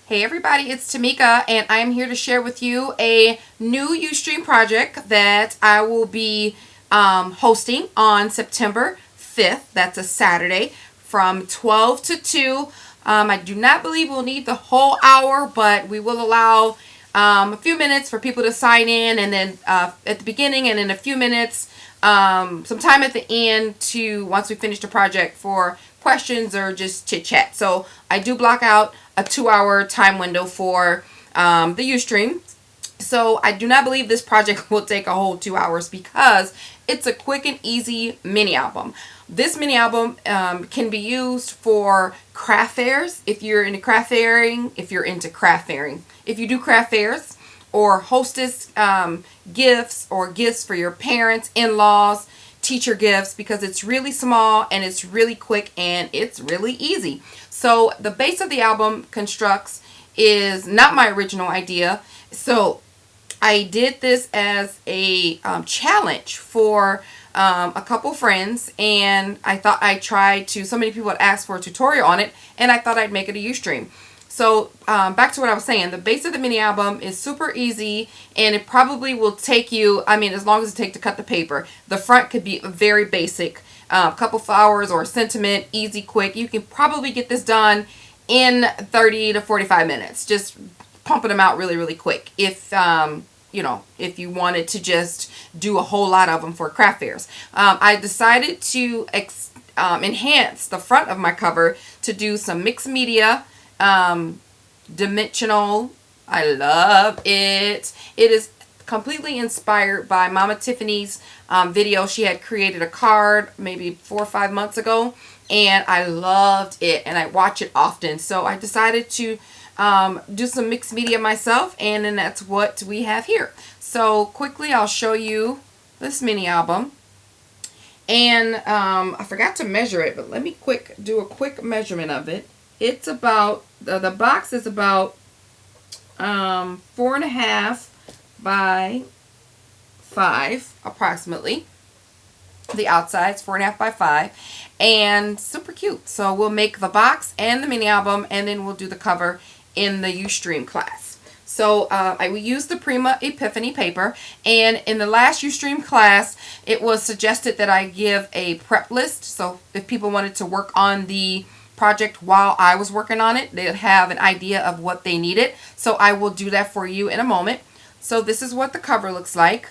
Hey everybody, it's Tamika and I am here to share with you a new Ustream project that I will be hosting on September 5th. That's a Saturday from 12 to 2. I do not believe we'll need the whole hour, but we will allow a few minutes for people to sign in, and then at the beginning and in a few minutes, some time at the end to once we finish the project for questions or just chit chat. So I do block out a 2-hour time window for the Ustream. So I do not believe this project will take a whole 2 hours because it's a quick and easy mini album. This mini album can be used for craft fairs if you're into craft fairing, if you do craft fairs, or hostess gifts, or gifts for your parents, in-laws, teacher gifts, because it's really small and it's really quick and it's really easy. So the base of the album constructs is not my original idea. So I did this as a challenge for a couple friends, and I thought I'd try to, so many people had asked for a tutorial on it, and I thought I'd make it a Ustream. So back to what I was saying, the base of the mini album is super easy, and it probably will take you, I mean, as long as it takes to cut the paper. The front could be very basic, a couple flowers or a sentiment, easy, quick. You can probably get this done in 30 to 45 minutes, just pumping them out really, really quick. If you know, if you wanted to just do a whole lot of them for craft fairs. I decided to enhance the front of my cover to do some mixed media, dimensional. I love it. It is completely inspired by Mammatiffy's video. She had created a card maybe 4 or 5 months ago, and I loved it, and I watch it often. So I decided to do some mixed media myself, and then that's what we have here. So quickly I'll show you this mini album, and I forgot to measure it, but let me do a quick measurement of it. It's about the box is about 4.5 by 5 approximately. The outside's 4.5 by 5, and super cute. So we'll make the box and the mini album, and then we'll do the cover in the Ustream class. So I will use the Prima Epiphany paper, and in the last Ustream class it was suggested that I give a prep list, so if people wanted to work on the project while I was working on it, they'd have an idea of what they needed. So I will do that for you in a moment. So this is what the cover looks like.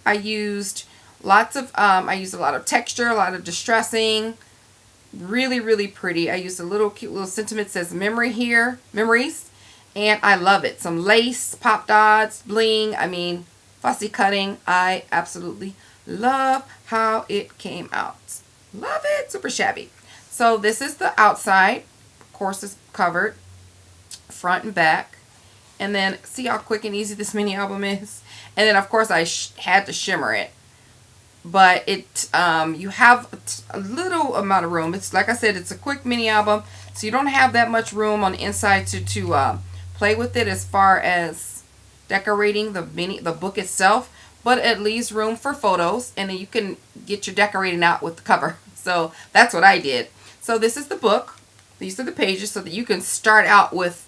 I used lots of I used a lot of texture, a lot of distressing. Really, really pretty. I used a little cute little sentiment, says memory here, memories, and I love it. Some lace, pop dots, bling. I mean, fussy cutting. I absolutely love how it came out. Love it. Super shabby. So this is the outside. Of course, it's covered front and back. And then see how quick and easy this mini album is. And then of course I had to shimmer it. But it you have a little amount of room. It's like I said, it's a quick mini album, so you don't have that much room on the inside to play with it as far as decorating the book itself. But it leaves room for photos, and then you can get your decorating out with the cover. So that's what I did. So this is the book. These are the pages, so that you can start out with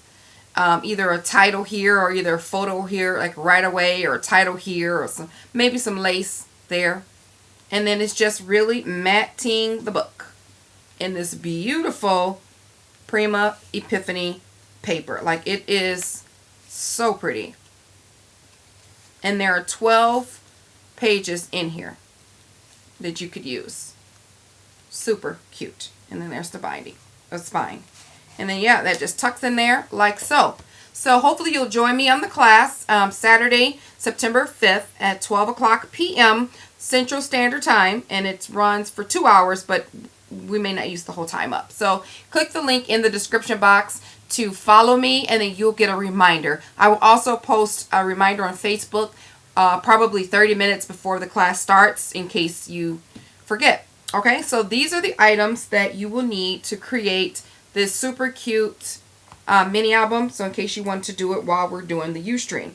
either a title here, or either a photo here, like right away, or a title here, or maybe some lace there. And then it's just really matting the book in this beautiful Prima Epiphany paper. Like, it is so pretty. And there are 12 pages in here that you could use. Super cute. And then there's the binding, the spine. And then, yeah, that just tucks in there like so. So hopefully you'll join me on the class Saturday, September 5th at 12 o'clock p.m. Central Standard Time, and it runs for 2 hours, but we may not use the whole time up. So click the link in the description box to follow me, and then you'll get a reminder. I will also post a reminder on Facebook probably 30 minutes before the class starts in case you forget. Okay, so these are the items that you will need to create this super cute mini album, so in case you want to do it while we're doing the Ustream.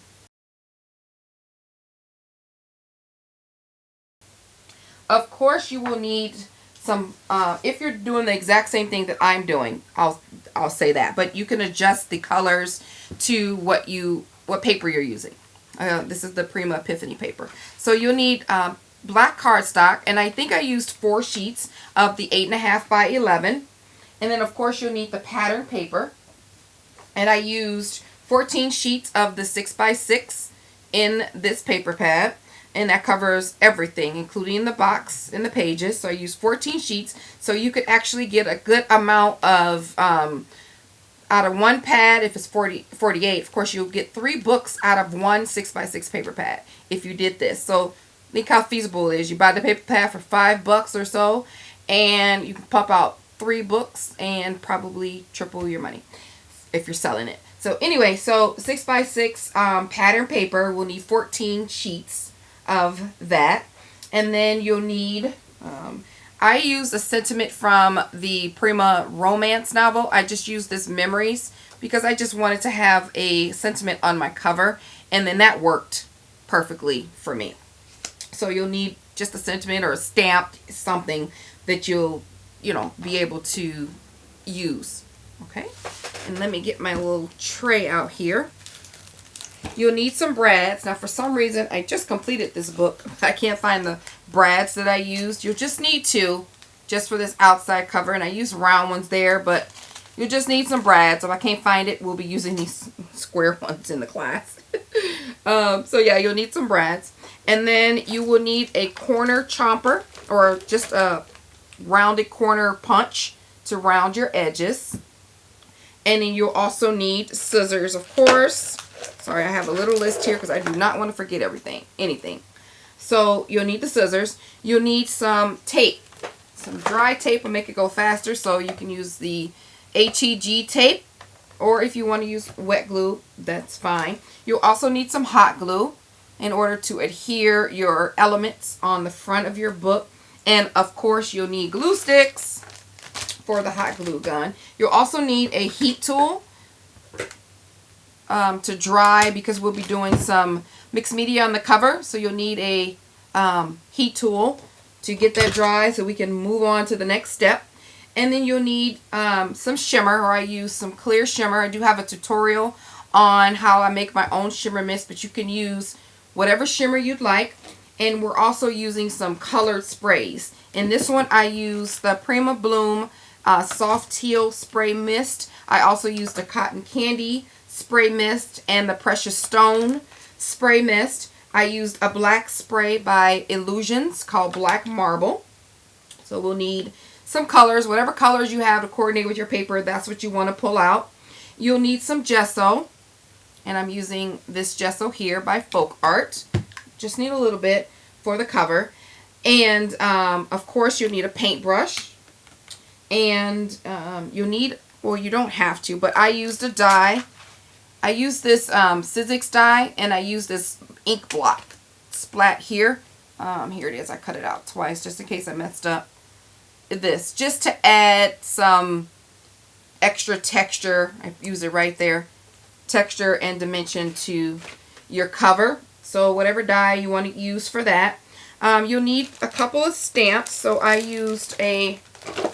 Of course, you will need some, if you're doing the exact same thing that I'm doing, I'll say that. But you can adjust the colors to what paper you're using. This is the Prima Epiphany paper. So you'll need black cardstock, and I think I used 4 sheets of the 8.5 by 11. And then of course you'll need the pattern paper, and I used 14 sheets of the 6 by 6 in this paper pad, and that covers everything, including the box and the pages. So I used 14 sheets, so you could actually get a good amount of out of one pad. If it's 48, of course you'll get 3 books out of one 6 by 6 paper pad if you did this. So think how feasible it is. You buy the paper pad for $5 or so, and you can pump out 3 books and probably triple your money if you're selling it. So anyway, so 6 by 6 pattern paper, we'll need 14 sheets of that. And then you'll need, I used a sentiment from the Prima romance novel. I just used this Memories because I just wanted to have a sentiment on my cover, and then that worked perfectly for me. So you'll need just a sentiment or a stamp, something that you'll, be able to use. Okay, and let me get my little tray out here. You'll need some brads. Now for some reason I just completed this book. I can't find the brads that I used. You'll just need 2 just for this outside cover, and I use round ones there, but you'll just need some brads. If I can't find it, we'll be using these square ones in the class. So yeah, you'll need some brads. And then you will need a corner chomper, or just a rounded corner punch to round your edges. And then you'll also need scissors, of course. Sorry, I have a little list here because I do not want to forget anything. So you'll need the scissors. You'll need some tape. Some dry tape will make it go faster, so you can use the HEG tape, or if you want to use wet glue, that's fine. You'll also need some hot glue in order to adhere your elements on the front of your book. And of course you'll need glue sticks for the hot glue gun. You'll also need a heat tool to dry, because we'll be doing some mixed media on the cover. So you'll need a heat tool to get that dry so we can move on to the next step. And then you'll need some shimmer, or I use some clear shimmer. I do have a tutorial on how I make my own shimmer mist, but you can use whatever shimmer you'd like. And we're also using some colored sprays. In this one I use the Prima Bloom Soft Teal Spray Mist. I also used the Cotton Candy Spray Mist and the Precious Stone Spray Mist. I used a black spray by Illusions called Black Marble. So we'll need some colors, whatever colors you have to coordinate with your paper, that's what you want to pull out. You'll need some gesso, and I'm using this gesso here by Folk Art. Just need a little bit for the cover. And of course you'll need a paintbrush, and you'll need, well, you don't have to, but I used a die. I used this Sizzix die, and I used this ink blot splat here. Here it is. I cut it out twice just in case I messed up this, just to add some extra texture. I use it right there, texture and dimension to your cover. So whatever die you want to use for that. You'll need a couple of stamps. So I used a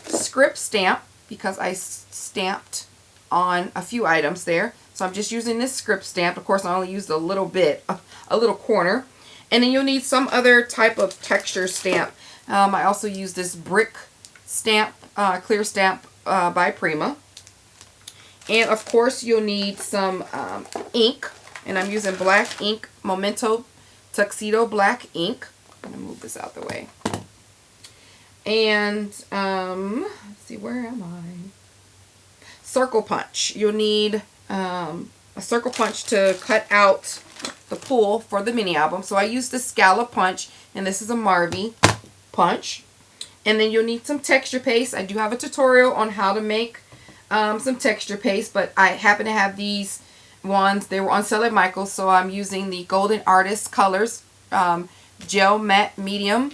script stamp because I stamped on a few items there. So I'm just using this script stamp. Of course I only used a little bit, a little corner. And then you'll need some other type of texture stamp. I also use this brick stamp, clear stamp by Prima. And of course you'll need some ink. And I'm using black ink, Memento Tuxedo black ink. I'm going to move this out the way. And let's see, where am I? Circle punch. You'll need a circle punch to cut out the pull for the mini album. So I used the scallop punch, and this is a Marvy punch. And then you'll need some texture paste. I do have a tutorial on how to make some texture paste, but I happen to have these ones. They were on sale at Michael's, so I'm using the Golden Artist Colors Gel Matte Medium.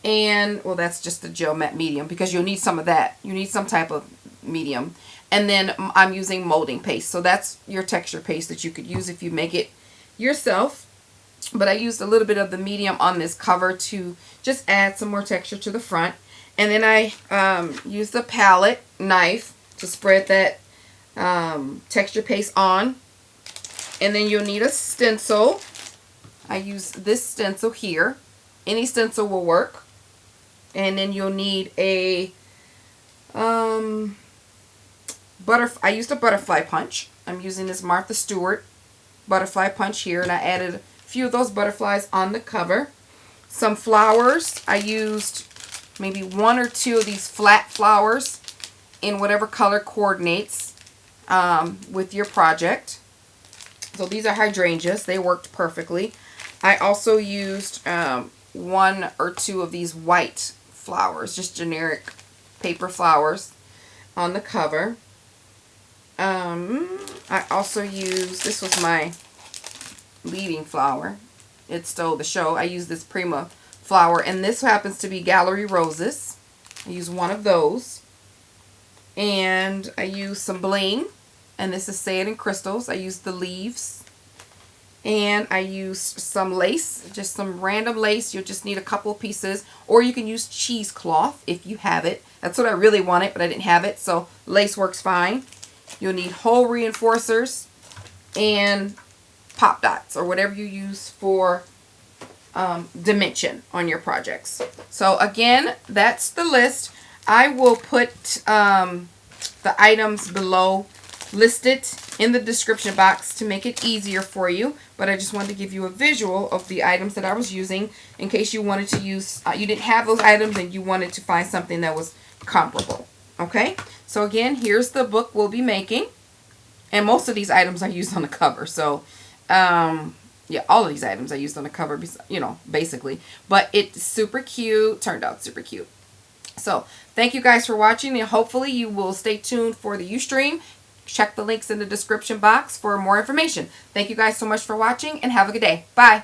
And, well, that's just the Gel Matte Medium because you'll need some of that. You need some type of medium. And then I'm using molding paste. So that's your texture paste that you could use if you make it yourself. But I used a little bit of the medium on this cover to just add some more texture to the front. And then I used the palette knife to spread that texture paste on. And then you'll need a stencil. I use this stencil here. Any stencil will work. And then you'll need a I used a butterfly punch. I'm using this Martha Stewart butterfly punch here, and I added a few of those butterflies on the cover. Some flowers. I used maybe 1 or 2 of these flat flowers in whatever color coordinates with your project. So these are hydrangeas. They worked perfectly. I also used 1 or 2 of these white flowers, just generic paper flowers on the cover. I also used, this was my leading flower. It stole the show. I used this Prima flower, and this happens to be Gallery Roses. I used 1 of those. And I used some bling, and this is Say It in Crystals. I used the leaves. And I used some lace, just some random lace. You'll just need a couple pieces, or you can use cheesecloth if you have it. That's what I really wanted, but I didn't have it, so lace works fine. You'll need hole reinforcers and pop dots, or whatever you use for dimension on your projects. So again, that's the list. I will put the items below listed in the description box to make it easier for you, but I just wanted to give you a visual of the items that I was using in case you wanted to use, you didn't have those items and you wanted to find something that was comparable. Okay, so again, here's the book we'll be making, and most of these items I used on the cover. So yeah, all of these items I used on the cover, you know, basically, but it's super cute, turned out super cute. So thank you guys for watching, and hopefully you will stay tuned for the Ustream. Check the links in the description box for more information. Thank you guys so much for watching, and have a good day. Bye.